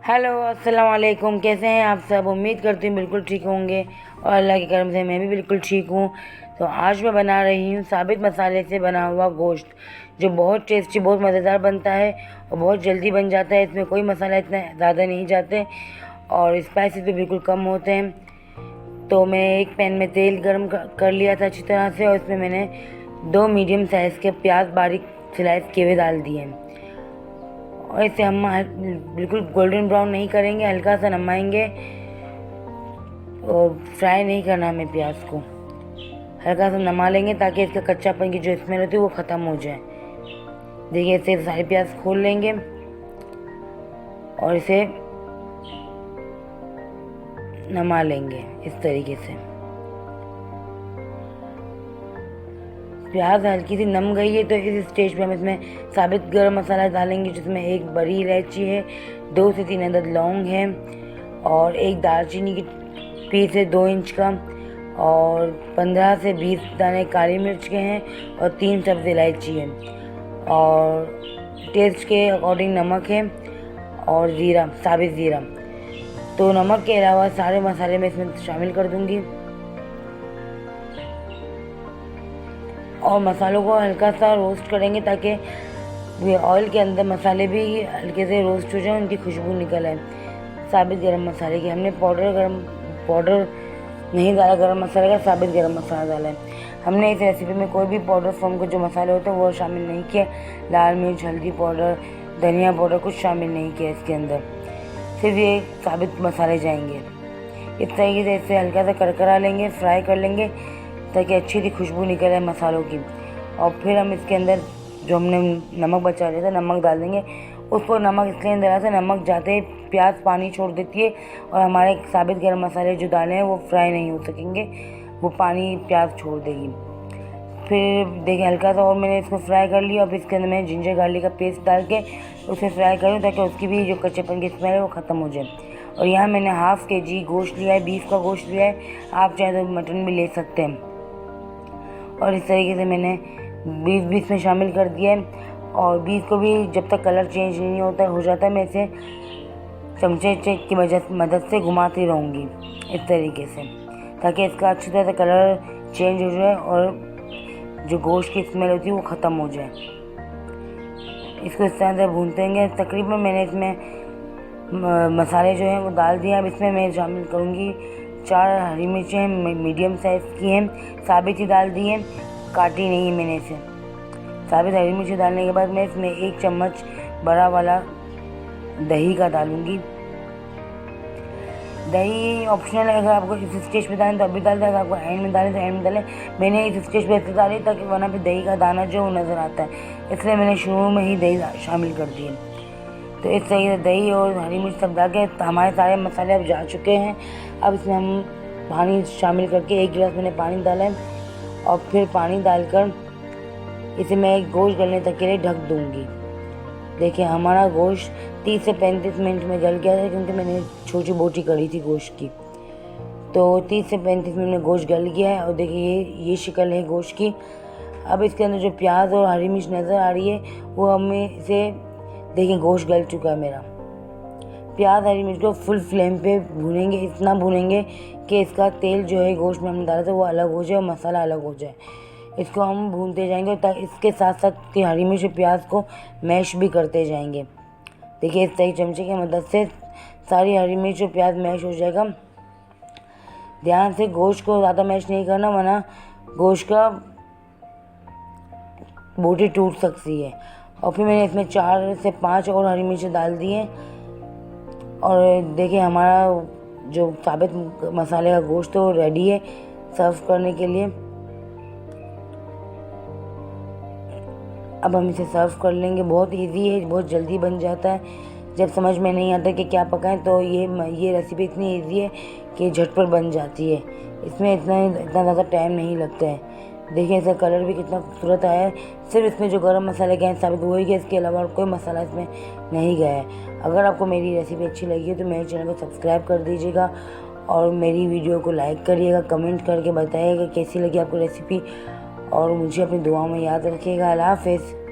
Hello अस्सलाम वालेकुम। कैसे हैं आप सब? उम्मीद करती हूँ बिल्कुल ठीक होंगे और अल्लाह के करम से मैं भी बिल्कुल ठीक हूँ। तो आज मैं बना रही हूँ साबित मसाले से बना हुआ गोश्त, जो बहुत टेस्टी बहुत मज़ेदार बनता है और बहुत जल्दी बन जाता है। इसमें कोई मसाला इतना ज़्यादा नहीं जाते और स्पाइसेस भी बिल्कुल कम होते हैं। तो मैंने एक पैन में तेल गर्म कर लिया था अच्छी तरह से, और इसमें मैंने 2 मीडियम साइज़ के प्याज बारीक स्लाइस किए हुए डाल दिए हैं। और इसे हम बिल्कुल गोल्डन ब्राउन नहीं करेंगे, हल्का सा नमाएंगे और फ्राई नहीं करना हमें प्याज को, हल्का सा नमा लेंगे ताकि इसका कच्चापन की जो स्मेल होती है वो ख़त्म हो जाए। देखिए इसे सारे प्याज खोल लेंगे और इसे नमा लेंगे इस तरीके से। प्याज हल्की सी नम गई है तो इस स्टेज पे हम इसमें साबित गरम मसाला डालेंगे, जिसमें एक बड़ी इलायची है, 2 से 3 अदद लौंग है और एक दालचीनी की पीस है 2 इंच का, और 15 से 20 दाने काली मिर्च के हैं और 3 सब्ज़ इलायची है, और टेस्ट के अकॉर्डिंग नमक है और ज़ीरा, साबित ज़ीरा। तो नमक के अलावा सारे मसाले मैं इसमें शामिल कर दूंगी और मसालों को हल्का सा रोस्ट करेंगे ताकि ये ऑयल के अंदर मसाले भी हल्के से रोस्ट हो जाए, उनकी खुशबू निकल आए। साबित गरम मसाले की हमने पाउडर नहीं डाला, गरम मसाले का साबित गरम मसाला डाला है। हमने इस रेसिपी में कोई भी पाउडर फॉर्म के जो मसाले होते हैं वो शामिल नहीं किया। लाल मिर्च, हल्दी पाउडर, धनिया पाउडर कुछ शामिल नहीं किया इसके अंदर, सिर्फ ये साबित मसाले जाएंगे। इस तरीके से इसे हल्का सा करकरा लेंगे, फ्राई कर लेंगे ताकि अच्छी सी खुशबू निकल आए मसालों की। और फिर हम इसके अंदर जो हमने नमक बचा लिया था नमक डाल देंगे। उसको नमक इसलिए डाला था, नमक जाते ही प्याज पानी छोड़ देती है और हमारे साबित गरम मसाले जो डाले हैं वो फ्राई नहीं हो सकेंगे, वो पानी प्याज छोड़ देगी। फिर देखिए हल्का सा और मैंने इसको फ्राई कर लिया। अब इसके अंदर मैं जिंजर गार्लिक का पेस्ट डाल के उसे फ्राई करूँ ताकि उसकी भी जो कच्चेपन की स्मेल है वो ख़त्म हो जाए। और यहाँ मैंने ½ kg गोश्त लिया है, बीफ का गोश्त लिया है, आप चाहे तो मटन भी ले सकते हैं। और इस तरीके से मैंने बीफ भी इसमें शामिल कर दिया है और बीफ को भी जब तक कलर चेंज नहीं हो जाता मैं इसे चमचे की मदद से घुमाती रहूँगी इस तरीके से, ताकि इसका अच्छी तरह से कलर चेंज हो जाए और जो गोश्त की स्मेल होती है वो ख़त्म हो जाए। इसको इस तरह से भूनते हैं। तकरीबन मैंने इसमें मसाले जो हैं वो डाल दिए। अब इसमें मैं शामिल करूँगी 4 हरी मिर्चें हैं, मीडियम साइज़ की हैं, साबित ही डाल दी हैं, काटी नहीं है मैंने इसे। साबित हरी मिर्ची डालने के बाद मैं इसमें 1 चम्मच बड़ा वाला दही का डालूँगी। दही ऑप्शनल है, अगर आपको इस स्टेज पे डालें तो अभी डाल दें, अगर आपको एंड में डालें तो एंड में डालें। मैंने इस स्टेज पे ऐसे डाली ताकि वरना फिर दही का दाना जो नज़र आता है, इसलिए मैंने शुरू में ही दही शामिल कर दिए। तो इस तरीके से दही और हरी मिर्च सब डाल के हमारे सारे मसाले अब जा चुके हैं। अब इसमें हम पानी शामिल करके 1 गिलास मैंने पानी डाला है और फिर पानी डालकर इसे मैं गोश्त गलने तक के लिए ढक दूँगी। देखिए हमारा गोश्त 30 से 35 मिनट में गल गया है, क्योंकि मैंने छोटी बोटी करी थी गोश्त की। तो 30 से 35 मिनट में गोश्त गल गया है और देखिए ये शक्ल है गोश्त की। अब इसके अंदर जो प्याज और हरी मिर्च नज़र आ रही है वो हमें इसे देखिए गोश्त गल चुका है मेरा। प्याज हरी मिर्च को फुल फ्लेम पे भूनेंगे, इतना भूनेंगे कि इसका तेल जो है गोश्त में हमने डाला था वो अलग हो जाए और मसाला अलग हो जाए। इसको हम भूनते जाएंगे और इसके साथ साथ कि हरी मिर्च और प्याज को मैश भी करते जाएंगे। देखिए इस तरीके चमचे की मदद से सारी हरी मिर्च और प्याज मैश हो जाएगा। ध्यान से गोश्त को ज़्यादा मैश नहीं करना, वरना गोश्त का बोटी टूट सकती है। और फिर मैंने इसमें 4 से 5 और हरी मिर्च डाल दी हैं। और देखिए हमारा जो साबित मसाले का गोश्त तो रेडी है सर्व करने के लिए। अब हम इसे सर्व कर लेंगे। बहुत इजी है, बहुत जल्दी बन जाता है। जब समझ में नहीं आता कि क्या पकाएं तो ये रेसिपी इतनी इजी है कि झटपट बन जाती है। इसमें इतना ज़्यादा टाइम नहीं लगता है। देखिए इसका कलर भी कितना खूबसूरत आया है। सिर्फ इसमें जो गरम मसाले गए हैं साबित वही गए, इसके अलावा और कोई मसाला इसमें नहीं गया है। अगर आपको मेरी रेसिपी अच्छी लगी है तो मेरे चैनल को सब्सक्राइब कर दीजिएगा और मेरी वीडियो को लाइक करिएगा, कमेंट करके बताइएगा कैसी लगी आपको रेसिपी, और मुझे अपनी दुआ में याद रखिएगा। अल्लाह हाफ़िज़।